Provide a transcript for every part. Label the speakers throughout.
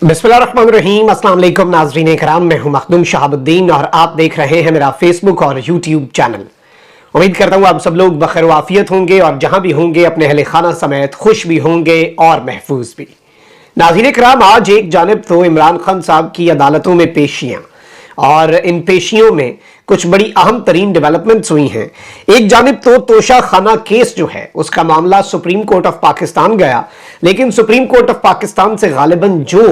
Speaker 1: बिस्मिल्लाहिर्रहमानिर्रहीम। अस्सलाम वालेकुम नाज़रीन इकराम, मैं हूं मखदूम शहाबुद्दीन और आप देख रहे हैं मेरा फेसबुक और यूट्यूब चैनल। उम्मीद करता हूं आप सब लोग बखैर वाफियत होंगे और जहां भी होंगे अपने अहले खाना समेत खुश भी होंगे और महफूज भी। नाज़रीन इकराम, आज एक जानिब तो इमरान खान साहब की अदालतों में पेशियां और इन पेशियों में कुछ बड़ी अहम तरीन डेवलपमेंट्स हुई हैं। एक जानिब तो तोशा खाना केस जो है उसका मामला सुप्रीम कोर्ट ऑफ पाकिस्तान गया, लेकिन सुप्रीम कोर्ट ऑफ पाकिस्तान से गालिबन जो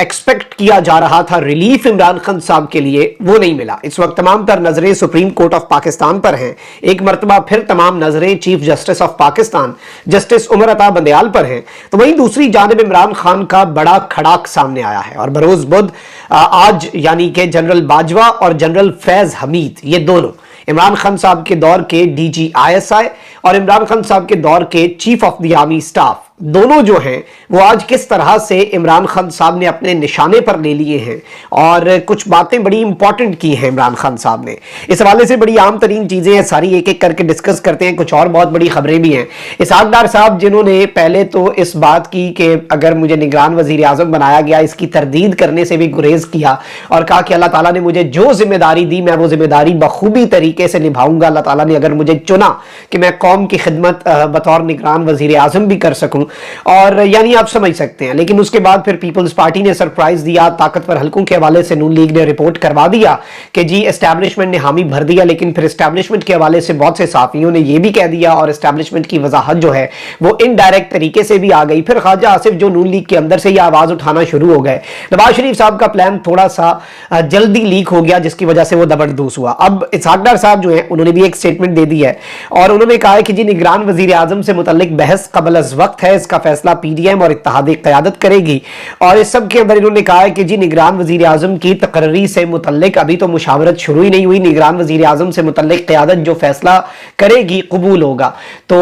Speaker 1: एक्सपेक्ट किया जा रहा था रिलीफ इमरान खान साहब के लिए वो नहीं मिला। इस वक्त तमाम तर नजरें सुप्रीम कोर्ट ऑफ पाकिस्तान पर हैं। एक मरतबा फिर तमाम नजरें chief justice of Pakistan justice Umar Ata Bandial पर हैं। तो वहीं दूसरी जानिब इमरान खान का बड़ा खड़ाक सामने आया है और बरोज बुध आज यानी कि जनरल बाजवा और जनरल फैज हमीद, ये दोनों इमरान खान साहब के दौर के DGISI और इमरान खान साहब के दौर के chief of the army staff, दोनों जो हैं वो आज किस तरह से इमरान खान साहब ने अपने निशाने पर ले लिए हैं और कुछ बातें बड़ी इंपॉर्टेंट की हैं इमरान खान साहब ने। इस हवाले से बड़ी आम तरीन चीजें हैं, सारी एक एक करके डिस्कस करते हैं। कुछ और बहुत बड़ी खबरें भी हैं। इसहाक डार साहब जिन्होंने पहले तो इस बात की कि अगर मुझे निगरान वजीर आजम बनाया गया, इसकी तरदीद करने से भी गुरेज किया और कहा कि अल्लाह ताला ने मुझे जो जिम्मेदारी दी मैं वो जिम्मेदारी बखूबी तरीके से निभाऊंगा। अल्लाह ताला ने अगर मुझे चुना कि मैं कौम की खिदमत बतौर निगरान वजीर आजम भी कर सकूं, और यानी आप समझ सकते हैं। लेकिन उसके बाद फिर पीपल्स पार्टी ने सरप्राइज दिया, ताकतवर हलकों के हवाले से नून लीग ने रिपोर्ट करवा दिया कि जी एस्टैब्लिशमेंट ने हामी भर दिया। लेकिन फिर एस्टैब्लिशमेंट के हवाले से बहुत से साफियों ने यह भी कह दिया और एस्टैब्लिशमेंट की वजाहत जो है वो इनडायरेक्ट तरीके से भी आ गई। फिर ख्वाजा आसिफ जो नून लीग के अंदर से यह आवाज उठाना शुरू हो गए। नवाज शरीफ साहब का प्लान थोड़ा सा जल्दी लीक हो गया, जिसकी वजह से वो दबरदूस हुआ। अब इसहाक डार साहब जो है उन्होंने भी एक स्टेटमेंट दे दी है और उन्होंने कहा है कि जी निगरान वजीर आजम से मुतल्लिक बहस कबल अज वक्त है, इसका फैसला PDM और इत्तेहादी क़यादत करेगी। और इस सब के अंदर इन्होंने कहा है कि जी निगरान वजीर आजम की तकर्री से मुतल्लिक अभी तो मुशावरत शुरू ही नहीं हुई, निगरान वजीर आजम से मुतल्लिक क़यादत जो फैसला करेगी कबूल होगा। तो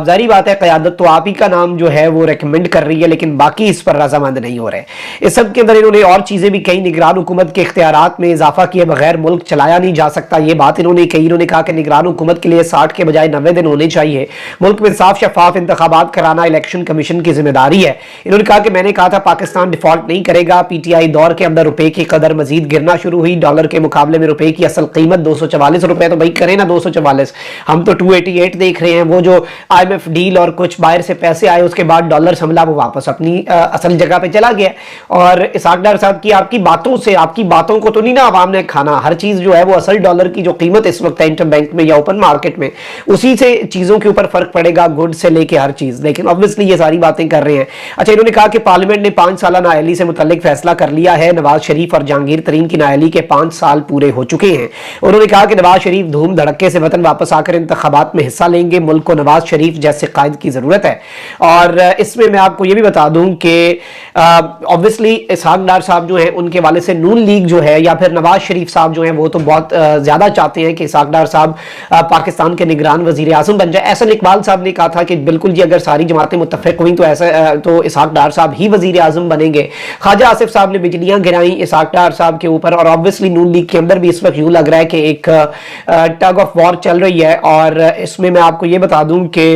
Speaker 1: जारी बात है क़यादत तो आप ही का नाम जो है वो रिकमेंड कर रही है, लेकिन बाकी इस पर रजामंद नहीं हो रहे। इस सब के अंदर इन्होंने और चीजें भी कही। निगरान हुकूमत के इख्तियारात में इजाफा किए बगैर मुल्क चलाया नहीं जा सकता, ये बात इन्होंने कही। इन्होंने कहा कि निगरान हुकूमत के लिए 60 के बजाय 90 दिन होने चाहिए। मुल्क में साफ शफाफ इंतखाबात कराना इलेक्शन कमीशन की जिम्मेदारी है। इन्होंने कहा कि मैंने कहा था पाकिस्तान डिफॉल्ट नहीं करेगा। PTI दौर के अंदर रुपए की कदर मजीद गिरना शुरू हुई। डॉलर के मुकाबले में रुपए की असल कीमत 244 रुपए, तो भाई करें ना 244, हम तो 288 देख रहे हैं। वो जो IMF डील और कुछ बाहर से पैसे आए उसके बाद डॉलर संभला, वो वापस अपनी असल जगह पे चला गया। और इसहाक डार साहब की आपकी बातों से, आपकी बातों को तो नहीं ना आवाम ने खाना, हर चीज जो है वो असल डॉलर की जो कीमत इस वक्त है इंटर बैंक में या ओपन मार्केट में, उसी से चीजों के ऊपर फर्क पड़ेगा, गुड से लेके हर चीज। लेकिन ऑब्वियसली ये सारी बातें कर रहे हैं। अच्छा, इन्होंने कहा कि पार्लियामेंट ने 5 साल नाअहली से मुतल्लिक फैसला कर लिया है। नवाज शरीफ और जहांगीर तरीन की नाअहली के 5 साल पूरे हो चुके हैं। उन्होंने कहा कि नवाज शरीफ धूम धड़के से वतन वापस आकर इंतखाबात में हिस्सा लेंगे। मुल्क को नवाज शरीफ जैसे कायद की जरूरत है। और इसमें मैं आपको यह भी बता दूं कि ऑब्वियसली इसहाक डार साहब जो है उनके वाले से नून लीग जो है या फिर नवाज शरीफ साहब जो है वो तो बहुत ज्यादा चाहते हैं कि इसहाक डार साहब पाकिस्तान के निगरान वजीर आजम बन जाए। एहसन इकबाल साहब ने कहा था कि बिल्कुल जी अगर सारी जमातें मुत्तफिक हुई तो ऐसा तो इसहाक डार साहब ही वजीर आजम बनेंगे। ख्वाजा आसिफ साहब ने बिजलियां गिराई इसहाक डार साहब के ऊपर। और ऑब्वियसली नून लीग के अंदर भी इस वक्त यूं लग रहा है कि एक टग ऑफ वॉर चल रही है। और इसमें मैं आपको ये बता दूं कि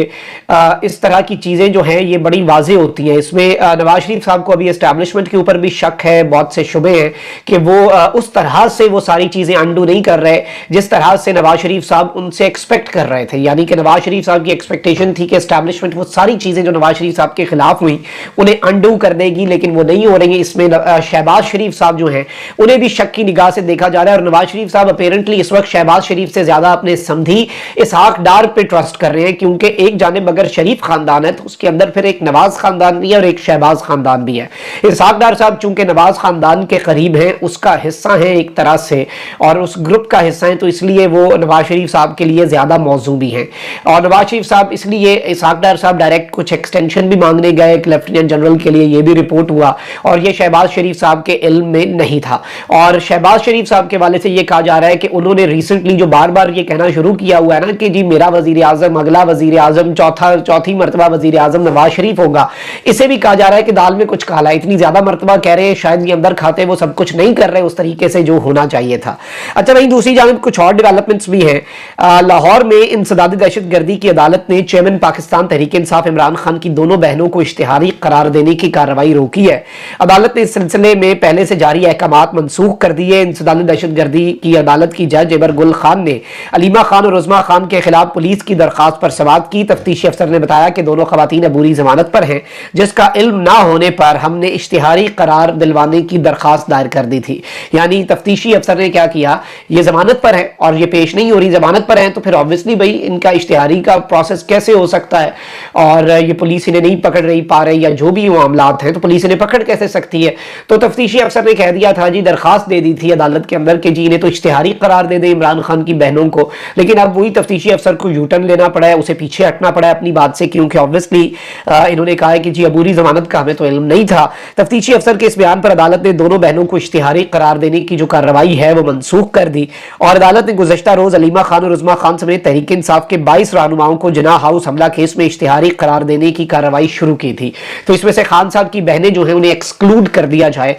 Speaker 1: इस तरह की चीजें जो हैं ये बड़ी वाजे होती हैं। इसमें नवाज शरीफ साहब को अभी एस्टैब्लिशमेंट के ऊपर भी शक है, बहुत से शुबे हैं कि वो उस तरह से वो सारी चीजें अंडू नहीं कर रहे जिस तरह से नवाज शरीफ साहब उनसे एक्सपेक्ट कर रहे थे। यानी कि नवाज शरीफ साहब की एक्सपेक्टेशन थी कि एस्टैब्लिशमेंट वो सारी चीजें जो नवाज शरीफ साहब के खिलाफ हुई उन्हें अंडू कर देगी, लेकिन वो नहीं हो रही है। इसमें शहबाज शरीफ साहब जो हैं उन्हें भी शक की निगाह से देखा जा रहा है। और नवाज शरीफ साहब अपेरेंटली इस वक्त शहबाज शरीफ से ज्यादा अपने समधी इसहाक डार पे ट्रस्ट कर रहे हैं, क्योंकि एक जानिब अगर शरीफ खानदान है तो उसके अंदर फिर एक नवाज खानदान भी है और एक शहबाज खानदान भी है। इसहाक डार साहब चूंकि नवाज खानदान के करीब हैं, उसका हिस्सा है एक तरह से और उस ग्रुप का हिस्सा है, तो इसलिए वो नवाज शरीफ साहब के लिए ज्यादा मौजू भी है। और नवाज शरीफ साहब इसलिए इसहाक डार साहब डायरेक्ट कुछ एक्सटेंशन भी मांगने गए एक लेफ्टिनेंट जनरल के लिए, ये भी रिपोर्ट हुआ और ये शहबाज शरीफ साहब के इल्म में नहीं था। और शहबाज शरीफ साहब के वाले से ये कहा जा रहा है कि उन्होंने रिसेंटली जो बार बार ये कहना शुरू किया हुआ है ना कि जी मेरा वजीर आजम, अगला वजीर आजम, चौथी मरतबा वजीर आजम नवाज शरीफ होगा, इसे भी कहा जा रहा है कि दाल में कुछ काला। इतनी ज्यादा मरतबा कह रहे हैं, शायद ये अंदर खाते वो सब कुछ नहीं कर रहे उस तरीके से जो होना चाहिए था। अच्छा, वहीं दूसरी जानिब कुछ और डेवलपमेंट्स भी हैं। लाहौर में इंसदाद दहशत गर्दी की अदालत ने चेयरमैन पाकिस्तान तहरीक इंसाफ इमरान खान की दोनों बहनों को इश्तिहारी करार देने की कार्रवाई रोकी है। अदालत ने इस सिलसिले में पहले से जारी अहकामात मनसूख कर दिए। इंसदाद दहशतगर्दी की अदालत की जज एबर गुल खान ने अलीमा खान और उज़मा खान के खिलाफ पुलिस की दरखास्त पर समाअत की। तफ्तीशी अफसर ने बताया कि दोनों खवातीन अबूरी जमानत पर हैं, जिसका इल्म ना होने पर हमने इश्तिहारी करार दिलवाने की दरखास्त दायर कर दी थी। यानी तफ्तीशी अफसर ने क्या किया, ये जमानत पर है और ये पेश नहीं हो रही, जमानत पर है तो फिर ऑब्वियसली भाई इनका इश्तिहारी का प्रोसेस कैसे हो सकता है, और ये पुलिस इन्हें नहीं पकड़ रही पा रही या जो भी मामलात हैं तो पुलिस इन्हें पकड़ कैसे सकती है। तो तफ्तीशी अफसर ने कह दिया था जी, दरखास्त दे दी थी अदालत के अंदर कि जी इन्हें तो इश्तिहारी करार दे दे इमरान खान की बहनों को, लेकिन अब वही तफ्तीशी अफसर को यूटर्न लेना पड़ा है, उसे पीछे हटना पड़ा है अपनी बात से, क्योंकि ऑब्वियसली इन्होंने कहा है कि जी अबूरी जमानत का हमें तो इल्म नहीं था। तफ्तीशी अफसर के इस बयान पर अदालत ने दोनों बहनों को इश्तिहारी करार देने की जो कार्रवाई है वो मनसूख कर दी और अदालत ने गुज़श्ता रोज अलीमा खान और उज़मा खान समेत तहरीक इंसाफ के 22 रहनुमाओं को जिना हाउस हमला केस में इश्तिहारी करार देने की कार्रवाई शुरू की थी। तो इसमें से खान साहब की बहनें जो है उन्हें एक्सक्लूड कर दिया जाए,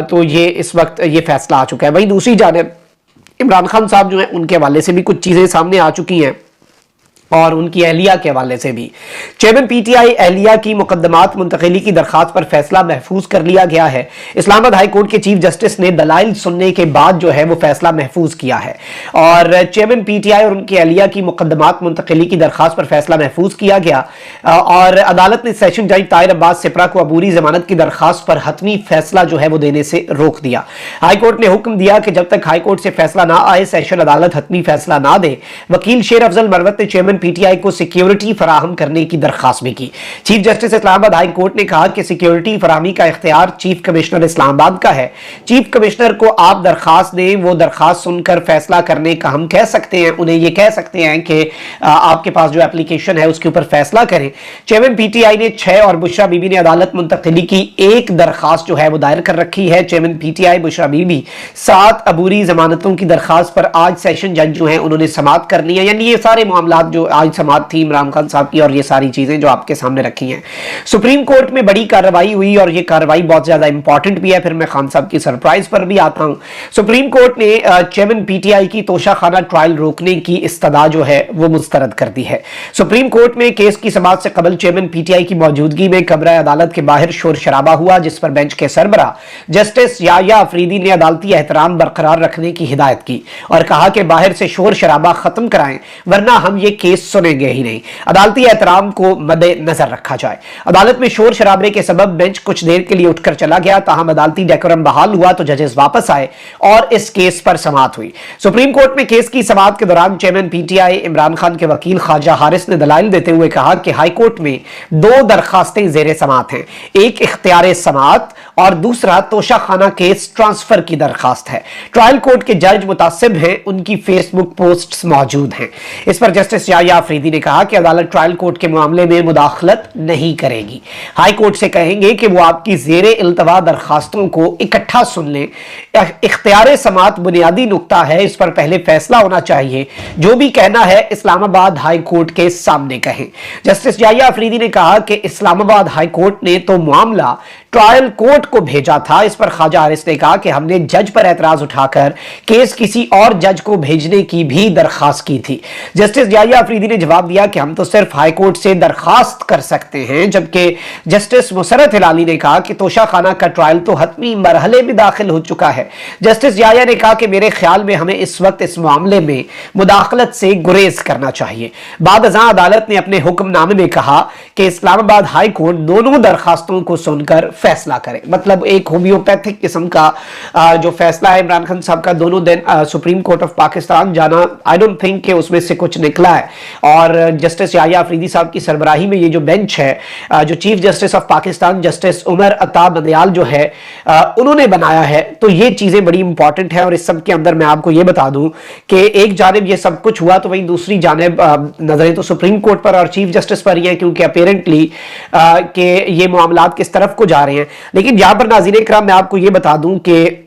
Speaker 1: तो ये इस वक्त ये फैसला आ चुका है। वहीं दूसरी जानिब इमरान खान साहब जो है उनके हवाले से भी कुछ चीजें सामने आ चुकी हैं और उनकी अहलिया के हवाले से भी। चेयरमैन पीटीआई अहलिया की मुकदमात मुंतकिली की दरखास्त पर फैसला महफूज कर लिया गया है। इस्लामाबाद हाई कोर्ट के चीफ जस्टिस ने दलाइल सुनने के बाद जो है वो फैसला महफूज किया है और चेयरमैन पीटीआई और उनकी अहलिया की मुकदमात मुंतकिली की दरखास्त पर फैसला महफूज किया गया और अदालत ने सेशन जज ताहिर अब्बास सिपरा को अबूरी जमानत की दरखास्त पर हतमी फैसला जो है वो देने से रोक दिया। हाई कोर्ट ने हुक्म दिया कि जब तक हाई कोर्ट से फैसला ना आए, सेशन अदालत हतमी फैसला ना दे। वकील शेर अफजल मरवत ने चेयरमैन पीटीआई को सिक्योरिटी फराहम करने की दरखास्त भी की। Chief justice Islamabad high court ने कहा कि सिक्योरिटी फराहमी का इख्तियार चीफ कमिश्नर इस्लामाबाद का है। चीफ कमिश्नर को आप दरखास्त दें, वो दरखास्त सुनकर फैसला करने का हम कह सकते हैं, उन्हें ये कह सकते हैं कि आपके पास जो एप्लीकेशन है उसके ऊपर फैसला करें। चेयरमैन पीटीआई ने 6 और बुशरा बीबी ने अदालत मुंतकिली की एक दरखास्त जो है वो दायर कर रखी है। चेयरमैन पीटीआई बुशरा बीबी 7 अबूरी जमानतों की दरखास्त पर आज सेशन जज जो है उन्होंने समाअत कर ली है। यानी ये सारे मामलात जो आज समाअत थी इमरान खान साहब की और ये सारी चीजें जो आपके सामने रखी हैं। सुप्रीम कोर्ट में बड़ी कार्रवाई हुई और ये कार्रवाई बहुत ज्यादा इंपॉर्टेंट भी है। फिर मैं खान साहब की सरप्राइज पर भी आता हूं। सुप्रीम कोर्ट ने चेयरमैन पीटीआई की तोशाखाना ट्रायल रोकने की इस्तदा जो है वो मुस्तरद कर दी है। सुप्रीम कोर्ट में केस की समाअत से कबल चेयरमैन पीटीआई की मौजूदगी में कमरा अदालत के बाहर शोर शराबा हुआ, जिस पर बेंच के सरबरा जस्टिस याया अफरीदी ने अदालती एहतराम बरकरार रखने की हिदायत की और कहा कि बाहर से शोर शराबा खत्म कराएं वरना हम ये केस सुनेंगे ही नहीं। अदालती एहतराम को मद्देनजर रखा जाए। अदालत में शोर शराबे के सबब बेंच कुछ देर के लिए उठकर चला गया, ताहम अदालती डेकोरम बहाल हुआ तो जजेस वापस आए और इस केस पर समाअत हुई। सुप्रीम कोर्ट में केस की समाअत के दौरान चेयरमैन पीटीआई इमरान खान के वकील ख्वाजा हारिस ने दलाइल देते हुए कहा कि हाई कोर्ट में 2 दरखास्तें जेर समाअत हैं, एक इख्तियार समाअत और दूसरा तोशाखाना केस ट्रांसफर की दरखास्त है। ट्रायल कोर्ट के जज मुतासिब हैं, उनकी फेसबुक पोस्ट्स मौजूद हैं। इस पर जस्टिस याया अफरीदी ने कहा कि अदालत ट्रायल कोर्ट के मामले में मुदाखलत नहीं करेगी। हाई कोर्ट से कहेंगे कि वो आपकी जेरे इल्तवा दरखास्तों को इकट्ठा सुन लें। इख्तियार समाअत बुनियादी नुक्ता है, इस पर पहले फैसला होना चाहिए। जो भी कहना है इस्लामाबाद हाई कोर्ट के सामने कहें। जस्टिस याया अफरीदी ने कहा कि इस्लामाबाद हाई कोर्ट ने तो मामला ट्रायल कोर्ट को भेजा था। इस पर ख्वाजा हारिस ने कहा कि हमने जज पर एतराज उठाकर केस किसी और जज को भेजने की भी दरखास्त की थी। जस्टिस याया अफरीदी ने जवाब दिया कि हम तो सिर्फ हाई कोर्ट से दरखास्त कर सकते हैं, जबकि जस्टिस मुसरत हिलाली ने कहा कि तोशाखाना का ट्रायल तो हतमी मरहले में दाखिल हो चुका है। जस्टिस याया ने कहा कि मेरे ख्याल में हमें इस वक्त इस मामले में मुदाखलत से गुरेज करना चाहिए। बाद अज़ां अदालत ने अपने हुक्मनामे में कहा कि इस्लामाबाद हाई कोर्ट दोनों दरखास्तों को सुनकर फैसला करे। मतलब एक होम्योपैथिक किस्म का जो फैसला है इमरान खान साहब का दोनों दिन सुप्रीम कोर्ट ऑफ पाकिस्तान जाना, आई डोंट थिंक कि उसमें से कुछ निकला है। और जस्टिस याया अफरीदी साहब की सरबराही में ये जो बेंच है, जो chief justice of Pakistan justice Umar Ata Bandial जो है उन्होंने बनाया है, तो ये चीजें बड़ी इंपॉर्टेंट है। और इस सब के अंदर मैं आपको ये बता दूं कि एक जानिब ये सब कुछ हुआ तो वहीं दूसरी जानिब नजरें तो सुप्रीम कोर्ट पर और चीफ जस्टिस पर ही है, क्योंकि अपेरेंटली कि ये मामलात किस तरफ को जा रहे हैं। लेकिन यहां पर नाज़रीन इकराम मैं आपको ये बता दूं कि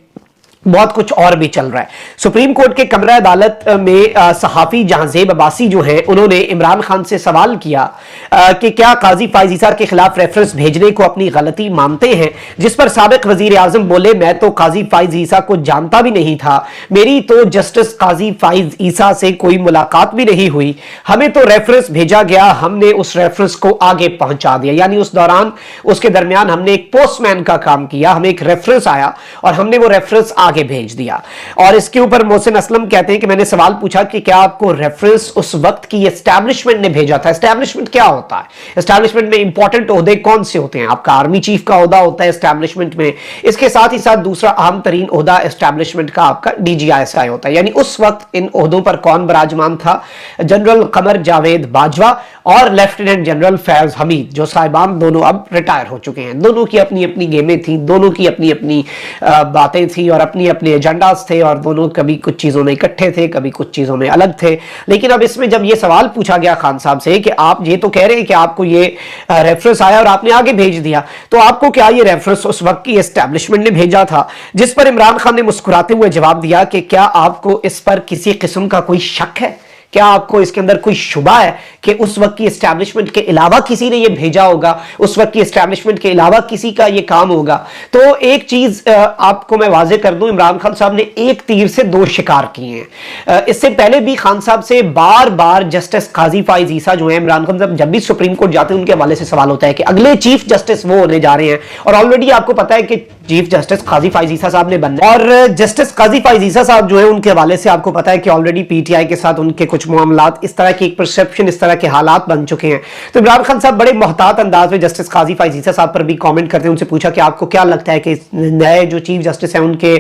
Speaker 1: बहुत कुछ और भी चल रहा है। सुप्रीम कोर्ट के कमरा अदालत में सहाफी जहांजेब अब्बासी जो हैं, उन्होंने इमरान खान से सवाल किया कि क्या काजी फायज ईसा के खिलाफ रेफरेंस भेजने को अपनी गलती मानते हैं, जिस पर साबिक वजीर आजम बोले, मैं तो काजी फायज ईसा को जानता भी नहीं था, मेरी तो जस्टिस काजी फायज ईसा से कोई मुलाकात भी नहीं हुई, हमें तो रेफरेंस भेजा गया, हमने उस रेफरेंस को आगे पहुंचा दिया। यानी उस दौरान, उसके दरमियान हमने एक पोस्टमैन का काम किया, हमें एक रेफरेंस आया और हमने वो रेफरेंस आगे भेज दिया। और इसके ऊपर मोहसिन असलम कहते हैं कि मैंने सवाल पूछा कि क्या आपको रेफरेंस उस वक्त की एस्टैब्लिशमेंट ने भेजा था? एस्टैब्लिशमेंट क्या होता है? एस्टैब्लिशमेंट में इंपॉर्टेंट ओहदे कौन से होते हैं? आपका आर्मी चीफ का ओहदा होता है एस्टैब्लिशमेंट में, इसके साथ ही साथ दूसरा अहम तरीन ओहदा एस्टैब्लिशमेंट का आपका DGISI होता है। यानी उस वक्त इन ओहदों पर कौन बराजमान था? जनरल कमर जावेद बाजवा और लेफ्टिनेंट जनरल फैज हमीद, जो साहिबान दोनों अब रिटायर हो चुके हैं। दोनों की अपनी अपनी गेमें थी, दोनों की अपनी अपनी बातें थी और अपनी अपने एजेंडास थे, और दोनों कभी कुछ चीज़ों में इकट्ठे थे, कभी कुछ चीज़ों में अलग थे। लेकिन अब इसमें जब ये सवाल पूछा गया खान साहब से कि आप ये तो कह रहे हैं कि आपको ये रेफरेंस आया और आपने आगे भेज दिया, तो आपको क्या ये रेफरेंस उस वक्त की एस्टैब्लिशमेंट ने भेजा था? जिस पर इमरान खान ने मुस्कुराते हुए जवाब दिया कि क्या आपको इस पर किसी किस्म का कोई शक है? क्या आपको इसके अंदर कोई शुबा है कि उस वक्त की एस्टैब्लिशमेंट के अलावा किसी ने ये भेजा होगा, उस वक्त की एस्टैब्लिशमेंट के अलावा किसी का ये काम होगा? तो एक चीज आपको मैं वाजे कर दूं, इमरान खान साहब ने एक तीर से दो शिकार किए हैं। इससे पहले भी खान साहब से बार बार जस्टिस काजी फायज ईसा जो है, इमरान खान साहब जब भी सुप्रीम कोर्ट जाते हैं उनके हवाले से सवाल होता है कि अगले चीफ जस्टिस वो होने जा रहे हैं, और ऑलरेडी आपको पता है कि चीफ जस्टिस काजी फायज ईसा साहब ने बनना है। और जस्टिस काजी फायज ईसा साहब जो है, उनके हवाले से आपको पता है कि ऑलरेडी PTI के साथ उनके कुछ मामलात, इस तरह की एक परसेप्शन, इस तरह के हालात बन चुके हैं। तो इमरान खान साहब बड़े मोहतात अंदाज में जस्टिस काजी फायज ईसा साहब पर भी कमेंट करते हैं। उनसे पूछा कि आपको क्या लगता है कि नए जो चीफ जस्टिस हैं उनके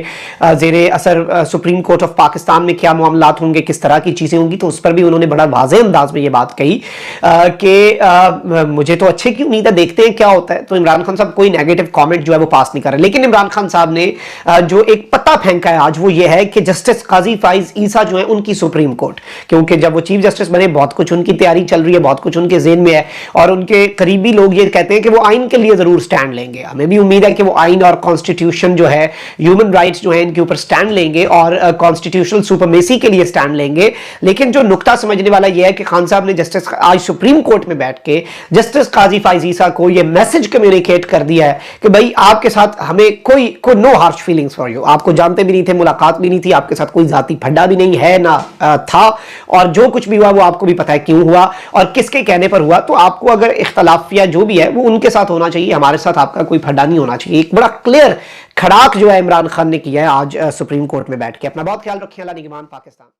Speaker 1: जेरे असर सुप्रीम कोर्ट ऑफ पाकिस्तान में क्या मामलात होंगे, किस तरह की चीजें होंगी? तो उस पर भी उन्होंने बड़ा वाज़ेह अंदाज में ये बात कही कि मुझे तो अच्छे की उम्मीद है, देखते हैं क्या होता है। तो इमरान खान साहब कोई नेगेटिव कॉमेंट जो है वो पास नहीं कर रहे। लेकिन इमरान खान साहब ने जो एक पत्ता फेंका है आज, वो ये है कि जस्टिस काजी फायज ईसा जो है उनकी सुप्रीम कोर्ट, क्योंकि जब वो चीफ जस्टिस बने बहुत कुछ उनकी तैयारी चल रही है, बहुत कुछ उनके ज़हन में है, और उनके करीबी लोग ये कहते हैं कि वो आइन के लिए जरूर स्टैंड लेंगे। हमें भी उम्मीद है कि वो आइन और कॉन्स्टिट्यूशन जो है, ह्यूमन राइट्स जो है, इनके ऊपर स्टैंड लेंगे और कॉन्स्टिट्यूशनल सुपरमेसी के लिए स्टैंड लेंगे। लेकिन जो नुक्ता समझने वाला यह है कि खान साहब ने जस्टिस आज सुप्रीम कोर्ट में बैठ के जस्टिस काजी फायज ईसा को यह मैसेज कम्युनिकेट कर दिया है कि भाई आपके साथ हमें कोई no harsh feelings for you, आपको जानते भी नहीं थे, मुलाकात भी नहीं थी, आपके साथ कोई जाती फड्डा भी नहीं है ना था, और जो कुछ भी हुआ वो आपको भी पता है क्यों हुआ और किसके कहने पर हुआ। तो आपको अगर इख्तलाफ या जो भी है वो उनके साथ होना चाहिए, हमारे साथ आपका कोई फड्डा नहीं होना चाहिए। एक बड़ा क्लियर खड़ाक जो है इमरान खान ने किया है आज सुप्रीम कोर्ट में बैठ के। अपना बहुत ख्याल रखिए। अल्लाह निगहबान पाकिस्तान।